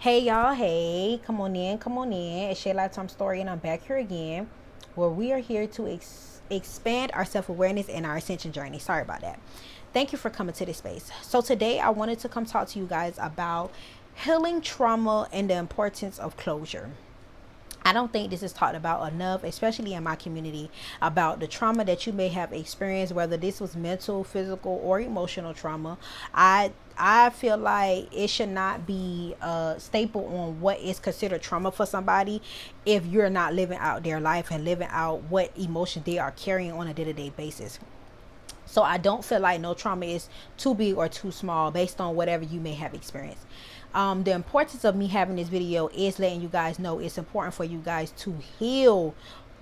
Hey y'all, hey, come on in, come on in. It's ShayLifetimeStory, and I'm back here again, where we are here to expand our self-awareness and our ascension journey. Sorry about that. Thank you for coming to this space. So today I wanted to come talk to you guys about healing trauma and the importance of closure. I don't think this is talked about enough, especially in my community, about the trauma that you may have experienced, whether this was mental, physical, or emotional trauma. I feel like it should not be a staple on what is considered trauma for somebody if you're not living out their life and living out what emotions they are carrying on a day-to-day basis. So I don't feel like no trauma is too big or too small based on whatever you may have experienced. The importance of me having this video is letting you guys know it's important for you guys to heal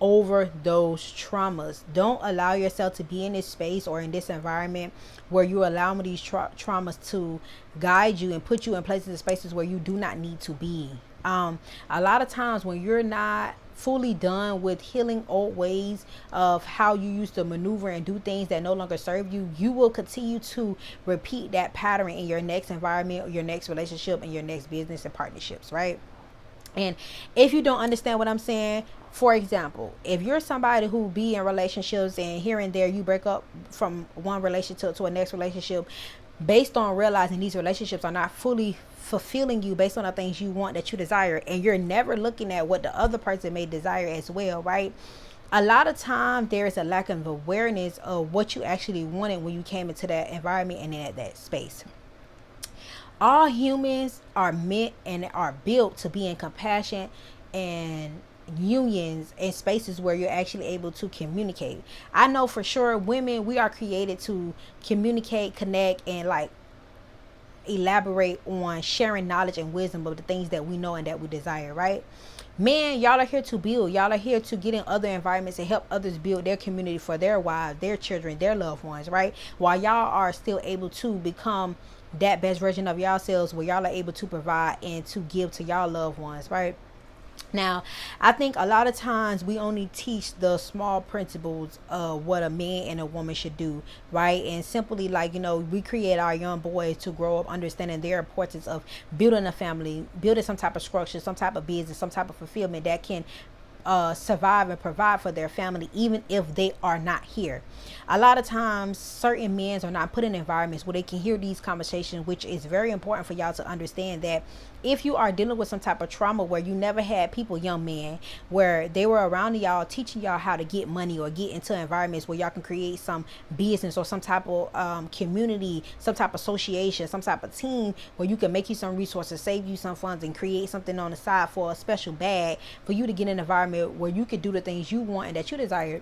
over those traumas. Don't allow yourself to be in this space or in this environment where you allow these traumas to guide you and put you in places and spaces where you do not need to be. A lot of times when you're not fully done with healing old ways of how you used to maneuver and do things that no longer serve you, you will continue to repeat that pattern in your next environment, or your next relationship, and your next business and partnerships, right? And if you don't understand what I'm saying, for example, if you're somebody who be in relationships and here and there you break up from one relationship to a next relationship based on realizing these relationships are not fully fulfilling you based on the things you want that you desire, and you're never looking at what the other person may desire as well, right? A lot of time there is a lack of awareness of what you actually wanted when you came into that environment and in that space. All humans are meant and are built to be in compassion and unions and spaces where you're actually able to communicate. I know for sure women, we are created to communicate, connect, and like elaborate on sharing knowledge and wisdom of the things that we know and that we desire, right? Men, y'all are here to build. Y'all are here to get in other environments and help others build their community for their wives, their children, their loved ones, right? While y'all are still able to become that best version of yourselves, where y'all are able to provide and to give to y'all loved ones, right? Now, I think a lot of times we only teach the small principles of what a man and a woman should do, right? And simply, like, we create our young boys to grow up understanding their importance of building a family, building some type of structure, some type of business, some type of fulfillment that can survive and provide for their family even if they are not here. A lot of times certain men are not put in environments where they can hear these conversations, which is very important for y'all to understand that if you are dealing with some type of trauma where you never had people, young men, where they were around y'all teaching y'all how to get money or get into environments where y'all can create some business or some type of community, some type of association, some type of team where you can make you some resources, save you some funds, and create something on the side for a special bag for you to get in an environment where you could do the things you want and that you desire.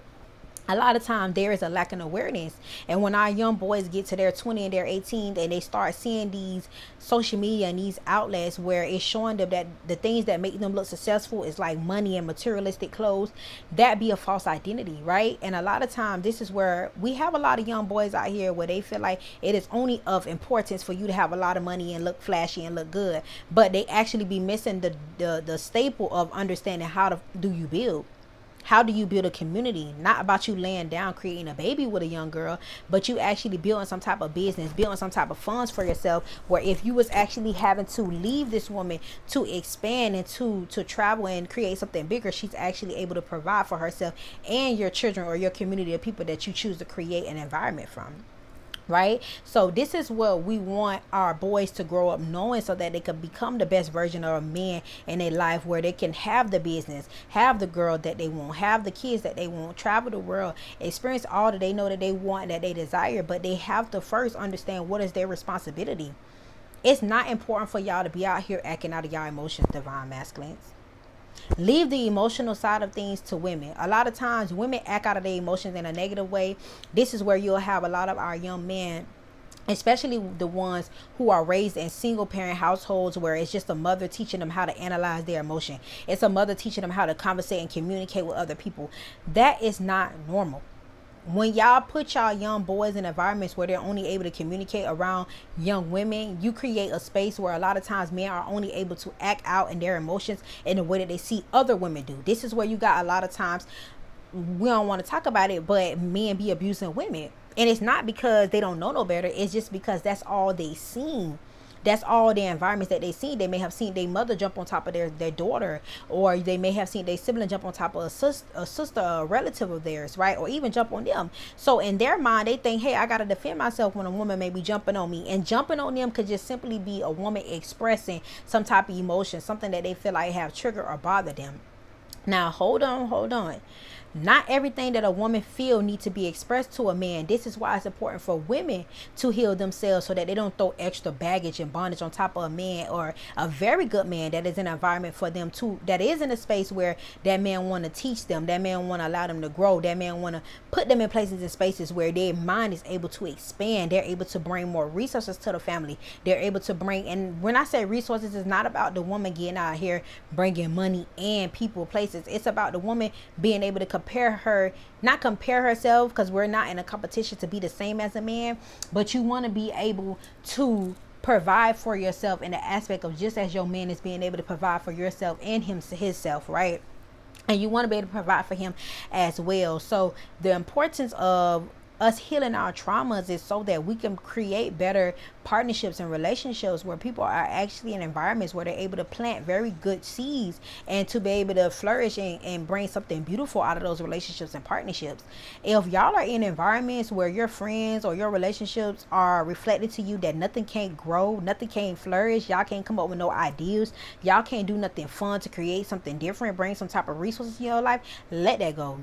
A lot of time there is a lack of awareness, and when our young boys get to their 20 and their 18 and they start seeing these social media and these outlets where it's showing them that the things that make them look successful is like money and materialistic clothes, that be a false identity, right? And a lot of time this is where we have a lot of young boys out here where they feel like it is only of importance for you to have a lot of money and look flashy and look good, but they actually be missing the staple of understanding how to do you build. How do you build a community? Not about you laying down creating a baby with a young girl, but you actually building some type of business, building some type of funds for yourself, where if you was actually having to leave this woman to expand and to travel and create something bigger, she's actually able to provide for herself and your children or your community of people that you choose to create an environment from. Right? So this is what we want our boys to grow up knowing, so that they can become the best version of a man in their life, where they can have the business, have the girl that they want, have the kids that they want, travel the world, experience all that they know that they want, that they desire. But they have to first understand what is their responsibility. It's not important for y'all to be out here acting out of y'all emotions, divine masculines. Leave the emotional side of things to women. A lot of times women act out of their emotions in a negative way. This is where you'll have a lot of our young men, especially the ones who are raised in single parent households, where it's just a mother teaching them how to analyze their emotion. It's a mother teaching them how to conversate and communicate with other people. That is not normal. When y'all put y'all young boys in environments where they're only able to communicate around young women, you create a space where a lot of times men are only able to act out in their emotions in the way that they see other women do. This is where you got a lot of times, we don't want to talk about it, but men be abusing women. And it's not because they don't know no better. It's just because that's all they seen. that's all the environments that they seen. They may have seen their mother jump on top of their daughter, or they may have seen their sibling jump on top of a sister, a relative of theirs, right? Or even jump on them. So in their mind, they think, hey, I gotta defend myself when a woman may be jumping on me. And jumping on them could just simply be a woman expressing some type of emotion, something that they feel like have triggered or bothered them. Now, hold on. Not everything that a woman feel need to be expressed to a man. This is why it's important for women to heal themselves, so that they don't throw extra baggage and bondage on top of a man, or a very good man that is in an environment for them too, that is in a space where that man want to teach them, that man want to allow them to grow, that man want to put them in places and spaces where their mind is able to expand. They're able to bring more resources to the family. They're able to bring, and when I say resources, it's not about the woman getting out here bringing money and people places. It's about the woman being able to not compare herself, because we're not in a competition to be the same as a man, but you want to be able to provide for yourself in the aspect of just as your man is being able to provide for yourself and himself, right? And you want to be able to provide for him as well. So the importance of us healing our traumas is so that we can create better partnerships and relationships where people are actually in environments where they're able to plant very good seeds and to be able to flourish and bring something beautiful out of those relationships and partnerships. If y'all are in environments where your friends or your relationships are reflected to you that nothing can't grow, nothing can't flourish, y'all can't come up with no ideas, y'all can't do nothing fun to create something different, bring some type of resources in your life, let that go.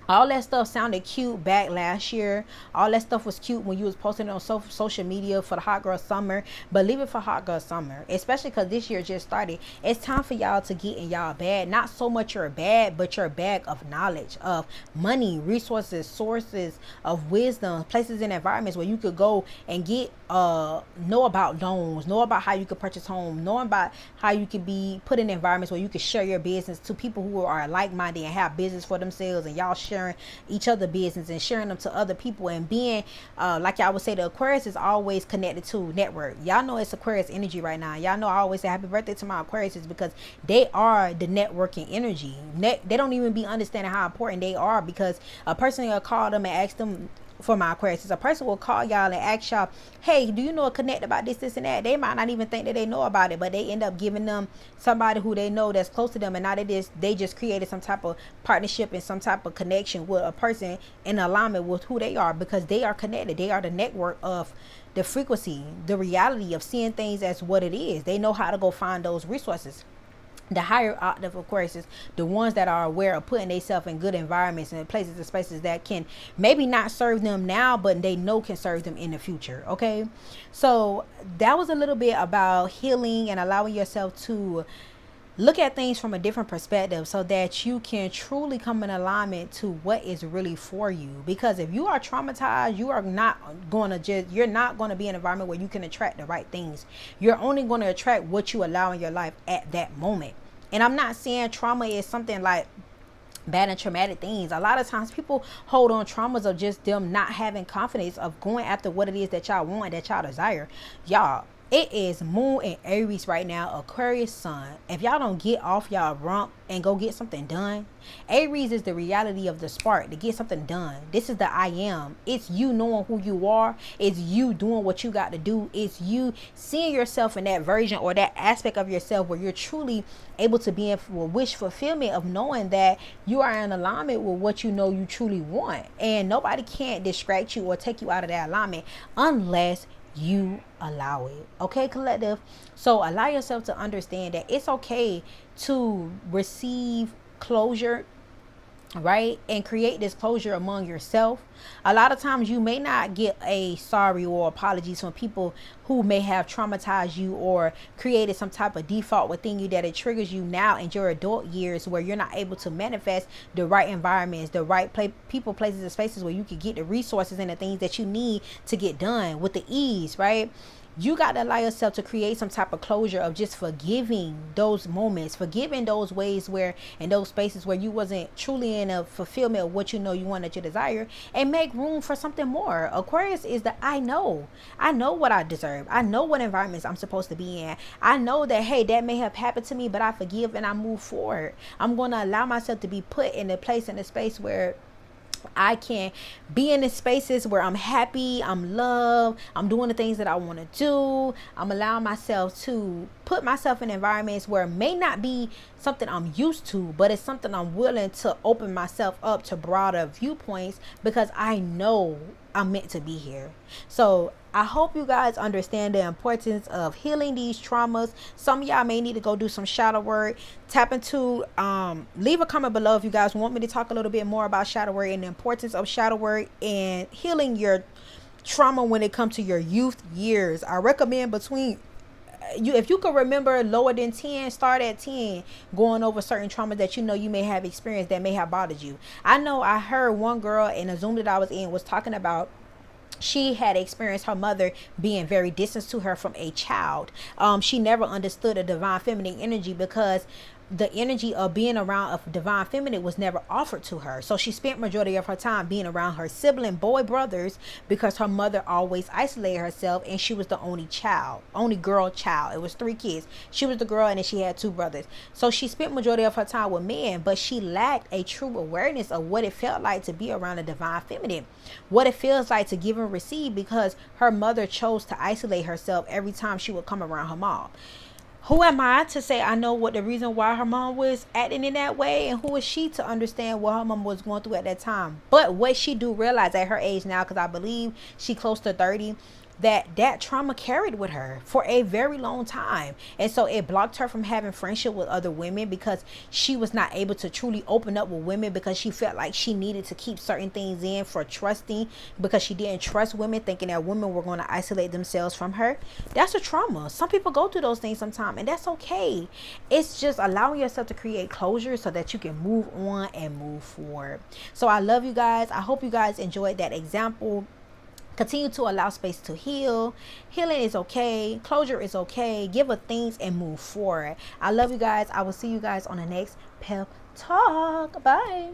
All that stuff sounded cute back last year. All that stuff was cute when you was posting it on social media for the hot girl summer. But leave it for hot girl summer, especially because this year just started. It's time for y'all to get in y'all bag. Not so much your bag, but your bag of knowledge, of money, resources, sources of wisdom, places and environments where you could go and get know about loans, know about how you could purchase home, know about how you could be put in environments where you could share your business to people who are like-minded and have business for themselves, and y'all sharing each other business and sharing them to other people, and being like y'all would say, the Aquarius is always connected to network. Y'all know it's Aquarius energy right now. Y'all know I always say happy birthday to my Aquariuses, because they are the networking energy. They don't even be understanding how important they are, because a person will call them and ask them. For my Aquarius, a person will call y'all and ask y'all, hey, do you know a connect about this and that? They might not even think that they know about it, but they end up giving them somebody who they know that's close to them, and now they just created some type of partnership and some type of connection with a person in alignment with who they are, because they are connected. They are the network of the frequency, the reality of seeing things as what it is. They know how to go find those resources. The higher octave Aquarius, the ones that are aware of putting themselves in good environments and places and spaces that can maybe not serve them now, but they know can serve them in the future. Okay, so that was a little bit about healing and allowing yourself to look at things from a different perspective, so that you can truly come in alignment to what is really for you. Because if you are traumatized, you're not going to be in an environment where you can attract the right things. You're only going to attract what you allow in your life at that moment. And I'm not saying trauma is something like bad and traumatic things. A lot of times people hold on traumas of just them not having confidence of going after what it is that y'all want, that y'all desire. Y'all, it is Moon in Aries right now, Aquarius Sun. If y'all don't get off y'all rump and go get something done, Aries is the reality of the spark to get something done. This is the I am. It's you knowing who you are. It's you doing what you got to do. It's you seeing yourself in that version or that aspect of yourself where you're truly able to be in wish fulfillment of knowing that you are in alignment with what you know you truly want. And nobody can't distract you or take you out of that alignment unless you allow it. Okay, collective? So allow yourself to understand that it's okay to receive closure, right? And create this closure among yourself. A lot of times you may not get a sorry or apologies from people who may have traumatized you or created some type of default within you that it triggers you now in your adult years, where you're not able to manifest the right environments, the right people, places, and spaces where you can get the resources and the things that you need to get done with the ease, right? You got to allow yourself to create some type of closure of just forgiving those moments, forgiving those ways where, in those spaces where you wasn't truly in a fulfillment of what you know you want, that you desire, and make room for something more. Aquarius is the I know what I deserve. I know what environments I'm supposed to be in. I know that, hey, that may have happened to me, but I forgive and I move forward. I'm going to allow myself to be put in a place, in a space where I can be in the spaces where I'm happy, I'm loved, I'm doing the things that I want to do. I'm allowing myself to put myself in environments where it may not be something I'm used to, but it's something I'm willing to open myself up to broader viewpoints because I know I'm meant to be here. So I hope you guys understand the importance of healing these traumas. Some of y'all may need to go do some shadow work. Tap into, leave a comment below if you guys want me to talk a little bit more about shadow work and the importance of shadow work and healing your trauma when it comes to your youth years. I recommend between you, if you can remember lower than 10, start at 10, going over certain traumas that you know you may have experienced that may have bothered you. I know I heard one girl in a Zoom that I was in was talking about she had experienced her mother being very distant to her from a child. She never understood a divine feminine energy because the energy of being around a divine feminine was never offered to her. So she spent majority of her time being around her sibling boy brothers because her mother always isolated herself, and she was the only child, only girl child. It was 3 kids. She was the girl, and then she had 2 brothers. So she spent majority of her time with men, but she lacked a true awareness of what it felt like to be around a divine feminine, what it feels like to give and receive, because her mother chose to isolate herself every time she would come around her mom. Who am I to say I know what the reason why her mom was acting in that way, and who is she to understand what her mom was going through at that time? But what she do realize at her age now, because I believe she close to 30, that trauma carried with her for a very long time, and so it blocked her from having friendship with other women because she was not able to truly open up with women because she felt like she needed to keep certain things in for trusting, because she didn't trust women, thinking that women were going to isolate themselves from her. That's a trauma. Some people go through those things sometimes, and that's okay. It's just allowing yourself to create closure so that you can move on and move forward. So I love you guys. I hope you guys enjoyed that example. Continue to allow space to heal. Healing is okay. Closure is okay. Give up things and move forward. I love you guys. I will see you guys on the next pep talk. Bye.